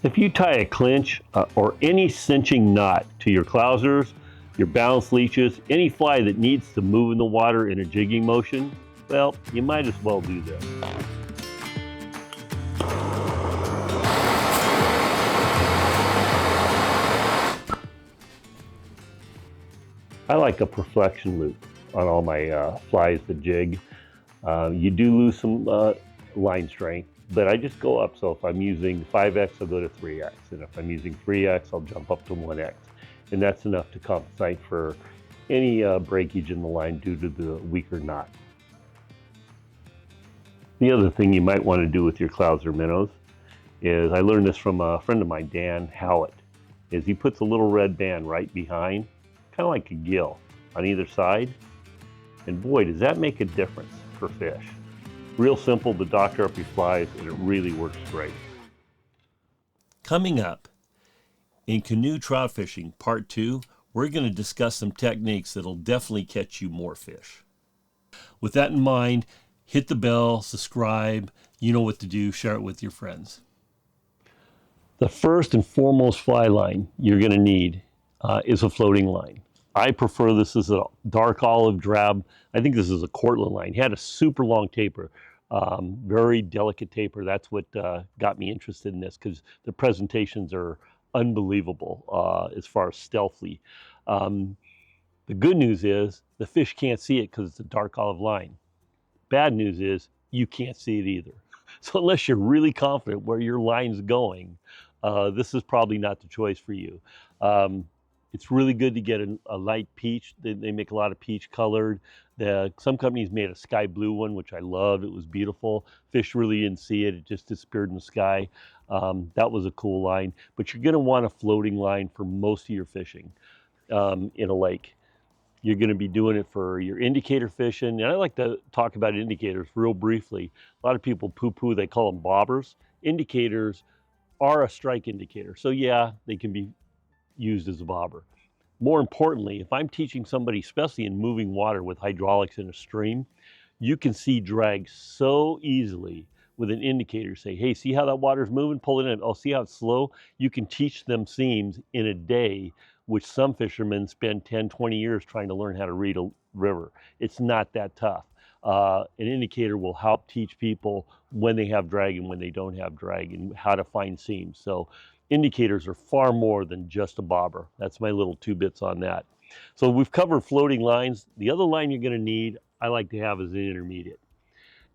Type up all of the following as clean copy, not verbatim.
If you tie a clinch or any cinching knot to your clousers, your balance leeches, any fly that needs to move in the water in a jigging motion, well, you might as well do this. I like a perflection loop on all my flies that jig. You do lose some line strength, but I just go up. So if I'm using 5X, I'll go to 3X. And if I'm using 3X, I'll jump up to 1X. And that's enough to compensate for any breakage in the line due to the weaker knot. The other thing you might want to do with your clouser minnows is, I learned this from a friend of mine, Dan Howlett, is he puts a little red band right behind, kind of like a gill on either side. And boy, does that make a difference for fish. Real simple to doctor up your flies, and it really works great. Coming up, in Canoe Trout Fishing Part 2, we're going to discuss some techniques that'll definitely catch you more fish. With that in mind, hit the bell, subscribe, you know what to do, share it with your friends. The first and foremost fly line you're going to need is a floating line. I prefer this as a dark olive drab. I think this is a Cortland line. It had a super long taper, very delicate taper. That's what got me interested in this, because the presentations are unbelievable as far as stealthily. The good news is the fish can't see it because it's a dark olive line. Bad news is you can't see it either. So unless you're really confident where your line's going, this is probably not the choice for you. It's really good to get a light peach. They make a lot of peach colored. Some companies made a sky blue one, which I loved. It was beautiful. Fish really didn't see it. It just disappeared in the sky. That was a cool line. But you're going to want a floating line for most of your fishing in a lake. You're going to be doing it for your indicator fishing. And I like to talk about indicators real briefly. A lot of people poo-poo, they call them bobbers. Indicators are a strike indicator. So yeah, they can be used as a bobber. More importantly, if I'm teaching somebody, especially in moving water with hydraulics in a stream, you can see drag so easily with an indicator. Say, hey, see how that water's moving? Pull it in. Oh, see how it's slow? You can teach them seams in a day, which some fishermen spend 10, 20 years trying to learn how to read a river. It's not that tough. An indicator will help teach people when they have drag and when they don't have drag, and how to find seams. So indicators are far more than just a bobber. That's my little 2 bits on that. So we've covered floating lines. The other line you're going to need, I like to have, is an intermediate.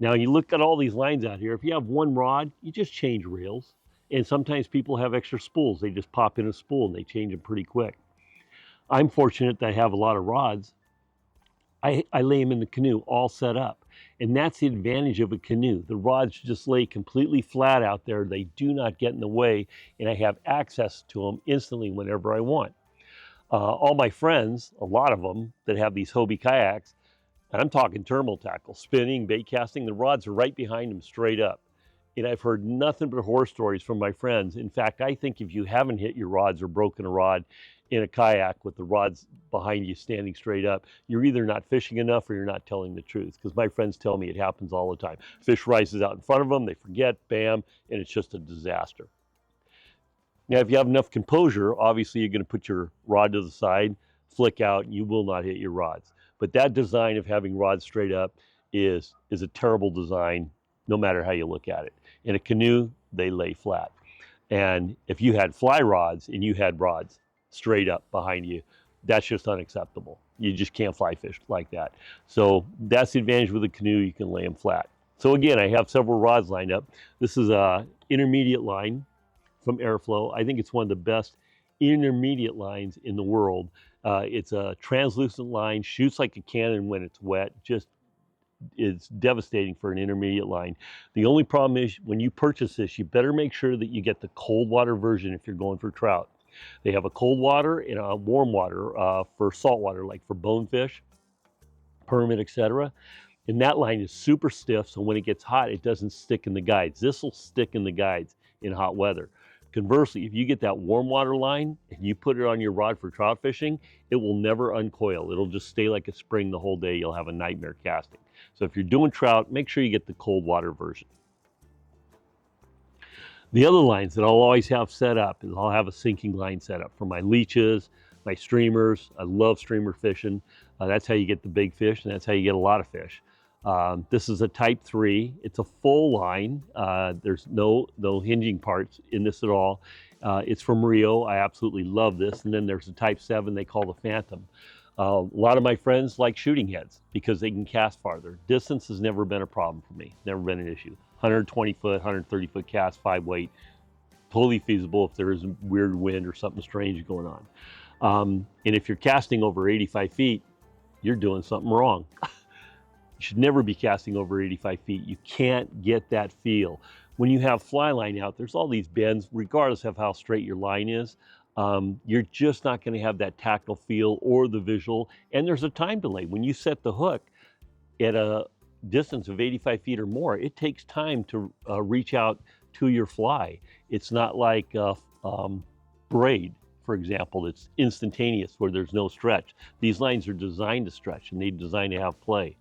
Now you look at all these lines out here. If you have one rod, you just change reels. And sometimes people have extra spools. They just pop in a spool and they change them pretty quick. I'm fortunate that I have a lot of rods. I lay them in the canoe all set up. And that's the advantage of a canoe. The rods just lay completely flat out there. They do not get in the way, and I have access to them instantly whenever I want. All my friends, a lot of them that have these Hobie kayaks, and I'm talking terminal tackle, spinning, bait casting, the rods are right behind them straight up. And I've heard nothing but horror stories from my friends. In fact, I think if you haven't hit your rods or broken a rod in a kayak with the rods behind you standing straight up, you're either not fishing enough or you're not telling the truth. Because my friends tell me it happens all the time. Fish rises out in front of them, they forget, bam, and it's just a disaster. Now, if you have enough composure, obviously you're going to put your rod to the side, flick out, and you will not hit your rods. But that design of having rods straight up is a terrible design, no matter how you look at it. In a canoe, they lay flat. And if you had fly rods and you had rods straight up behind you, that's just unacceptable. You just can't fly fish like that. So that's the advantage with a canoe, you can lay them flat. So again, I have several rods lined up. This is a intermediate line from Airflow. I think it's one of the best intermediate lines in the world. It's a translucent line, shoots like a cannon when it's wet, just is devastating for an intermediate line. The only problem is when you purchase this, you better make sure that you get the cold water version if you're going for trout. They have a cold water and a warm water for saltwater, like for bonefish, permit, etc. And that line is super stiff, so when it gets hot, it doesn't stick in the guides. This will stick in the guides in hot weather. Conversely, if you get that warm water line and you put it on your rod for trout fishing, it will never uncoil. It'll just stay like a spring the whole day. You'll have a nightmare casting. So if you're doing trout, make sure you get the cold water version. The other lines that I'll always have set up is I'll have a sinking line set up for my leeches, my streamers. I love streamer fishing. That's how you get the big fish, and that's how you get a lot of fish. This is a type 3. It's a full line. There's no hinging parts in this at all. It's from Rio. I absolutely love this. And then there's a type 7 they call the Phantom. A lot of my friends like shooting heads because they can cast farther. Distance has never been a problem for me, never been an issue. 120 foot, 130 foot cast, 5 weight, totally feasible if there is a weird wind or something strange going on. And if you're casting over 85 feet, you're doing something wrong. You should never be casting over 85 feet. You can't get that feel. When you have fly line out, there's all these bends, regardless of how straight your line is. You're just not going to have that tactile feel or the visual. And there's a time delay. When you set the hook at a distance of 85 feet or more, it takes time to reach out to your fly. It's not like braid, for example, it's instantaneous where there's no stretch. These lines are designed to stretch and they're designed to have play.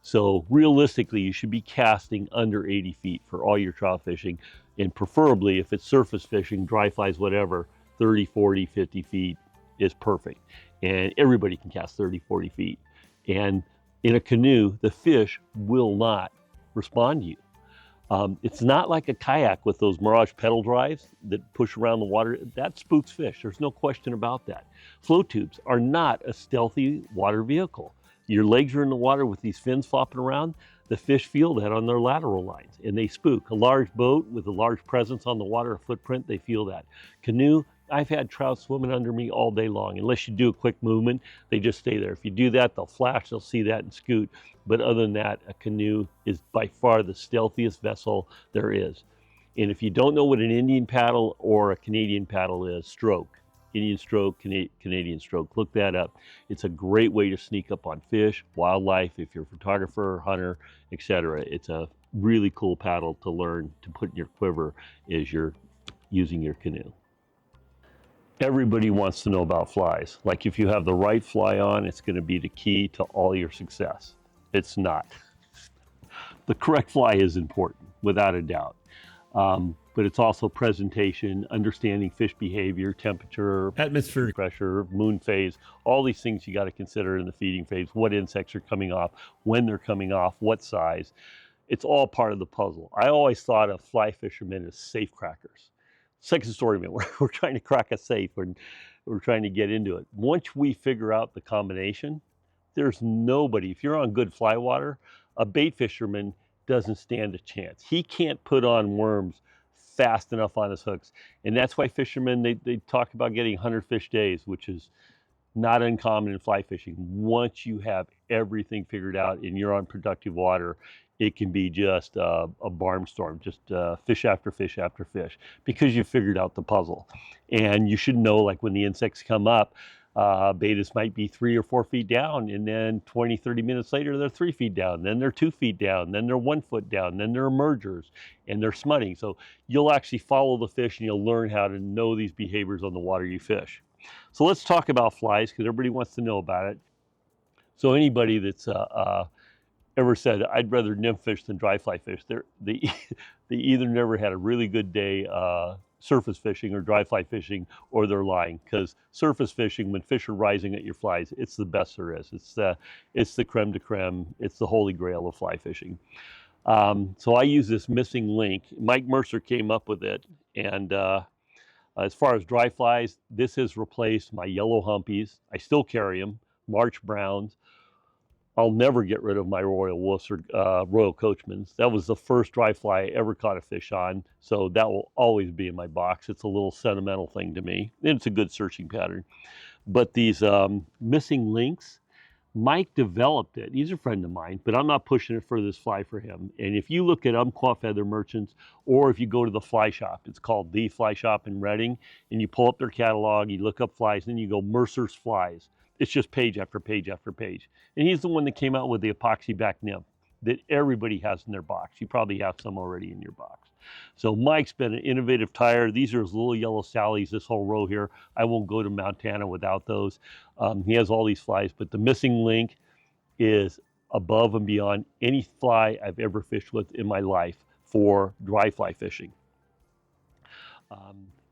So realistically, you should be casting under 80 feet for all your trout fishing, and preferably if it's surface fishing, dry flies, whatever, 30, 40, 50 feet is perfect. And everybody can cast 30, 40 feet. And in a canoe, the fish will not respond to you. It's not like a kayak with those Mirage pedal drives that push around the water. That spooks fish. There's no question about that. Float tubes are not a stealthy water vehicle. Your legs are in the water with these fins flopping around. The fish feel that on their lateral lines and they spook. A large boat with a large presence on the water, a footprint, they feel that. Canoe, I've had trout swimming under me all day long. Unless you do a quick movement, they just stay there. If you do that, they'll flash, they'll see that and scoot. But other than that, a canoe is by far the stealthiest vessel there is. And if you don't know what an Indian paddle or a Canadian paddle is, stroke. Indian stroke, Canadian stroke, look that up. It's a great way to sneak up on fish, wildlife, if you're a photographer, hunter, etc. It's a really cool paddle to learn to put in your quiver as you're using your canoe. Everybody wants to know about flies. Like if you have the right fly on, it's going to be the key to all your success. It's not. The correct fly is important, without a doubt. But it's also presentation, understanding fish behavior, temperature, Atmospheric pressure, moon phase, all these things you got to consider in the feeding phase, what insects are coming off, when they're coming off, what size. It's all part of the puzzle. I always thought of fly fishermen as safe crackers. Second story, man, we're trying to crack a safe and we're trying to get into it. Once we figure out the combination, there's nobody, if you're on good fly water, a bait fisherman doesn't stand a chance. He can't put on worms fast enough on his hooks. And that's why fishermen, they talk about getting 100 fish days, which is not uncommon in fly fishing. Once you have everything figured out and you're on productive water, it can be just a barnstorm, just fish after fish after fish, because you figured out the puzzle. And you should know, like when the insects come up, betas might be 3 or 4 feet down, and then 20, 30 minutes later, they're 3 feet down, then they're 2 feet down, then they're 1 foot down, then they're emergers, and they're smutting. So you'll actually follow the fish and you'll learn how to know these behaviors on the water you fish. So let's talk about flies, because everybody wants to know about it. So anybody that's ever said, I'd rather nymph fish than dry fly fish, they either never had a really good day surface fishing or dry fly fishing, or they're lying. Because surface fishing, when fish are rising at your flies, it's the best there is. It's the creme de creme. It's the holy grail of fly fishing. So I use this missing link. Mike Mercer came up with it. And as far as dry flies, this has replaced my yellow humpies. I still carry them, March Browns. I'll never get rid of my Royal Wolves or Royal Coachmans. That was the first dry fly I ever caught a fish on, so that will always be in my box. It's a little sentimental thing to me, and it's a good searching pattern. But these missing links, Mike developed it. He's a friend of mine, but I'm not pushing it for this fly for him. And if you look at Umpqua Feather Merchants, or if you go to the fly shop, it's called The Fly Shop in Reading, and you pull up their catalog, you look up flies, and then you go Mercer's Flies. It's just page after page after page. And he's the one that came out with the epoxy back nymph that everybody has in their box. You probably have some already in your box. So Mike's been an innovative tire. These are his little yellow Sallies, this whole row here. I won't go to Montana without those. He has all these flies, but the missing link is above and beyond any fly I've ever fished with in my life for dry fly fishing.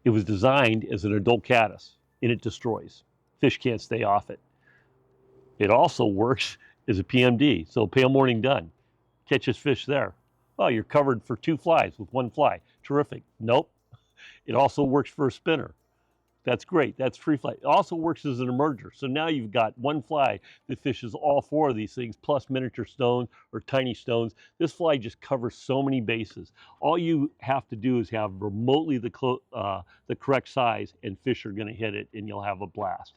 It was designed as an adult caddis, and it destroys. Fish can't stay off it. It also works as a PMD, so pale morning done. Catches fish there. Oh, you're covered for 2 flies with 1 fly. Terrific. Nope. It also works for a spinner. That's great. That's free fly. It also works as an emerger. So now you've got 1 fly that fishes all 4 of these things, plus miniature stones or tiny stones. This fly just covers so many bases. All you have to do is have remotely the correct size, and fish are going to hit it, and you'll have a blast.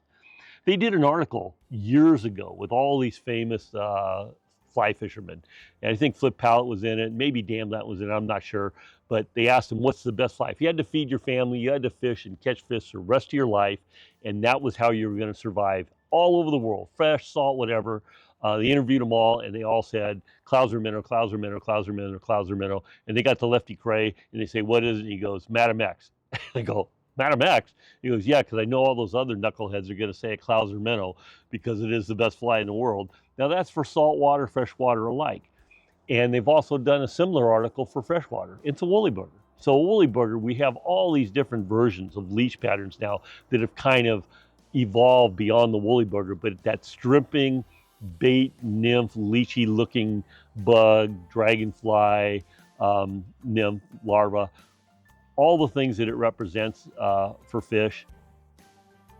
They did an article years ago with all these famous fly fishermen. And I think Flip Pallet was in it, maybe Damlet was in it, I'm not sure. But they asked him, what's the best fly? If you had to feed your family, you had to fish and catch fish the rest of your life, and that was how you were going to survive all over the world, fresh, salt, whatever. They interviewed them all, and they all said, Clouser minnow, Clouser minnow, Clouser minnow, Clouser minnow. And they got to Lefty Cray, and they say, what is it? And he goes, Madam X. They go, Madam X? He goes, yeah, because I know all those other knuckleheads are going to say a Clouser minnow because it is the best fly in the world. Now that's for saltwater, freshwater alike. And they've also done a similar article for freshwater. It's a woolly bugger. So a woolly bugger, we have all these different versions of leash patterns now that have kind of evolved beyond the woolly bugger, but that stripping, bait, nymph, leechy looking bug, dragonfly, nymph, larva, all the things that it represents for fish.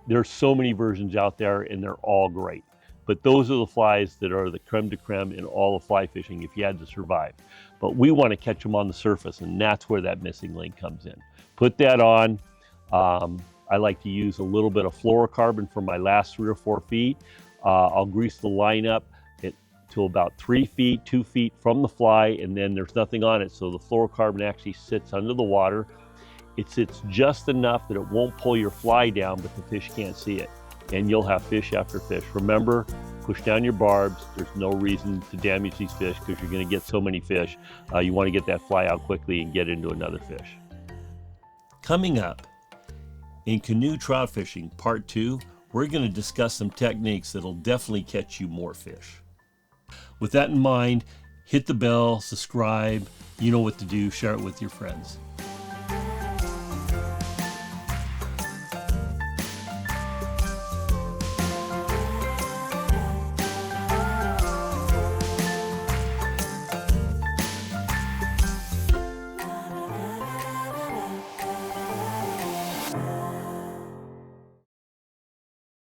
There's so many versions out there, and they're all great. But those are the flies that are the creme de creme in all of fly fishing if you had to survive. But we want to catch them on the surface, and that's where that missing link comes in. Put that on. I like to use a little bit of fluorocarbon for my last 3 or 4 feet. I'll grease the line up to about 3 feet, 2 feet from the fly, and then there's nothing on it. So the fluorocarbon actually sits under the water. It sits just enough that it won't pull your fly down, but the fish can't see it. And you'll have fish after fish. Remember, push down your barbs. There's no reason to damage these fish because you're going to get so many fish. You want to get that fly out quickly and get into another fish. Coming up, in Canoe Trout Fishing Part 2, we're going to discuss some techniques that'll definitely catch you more fish. With that in mind, hit the bell, subscribe, you know what to do, share it with your friends.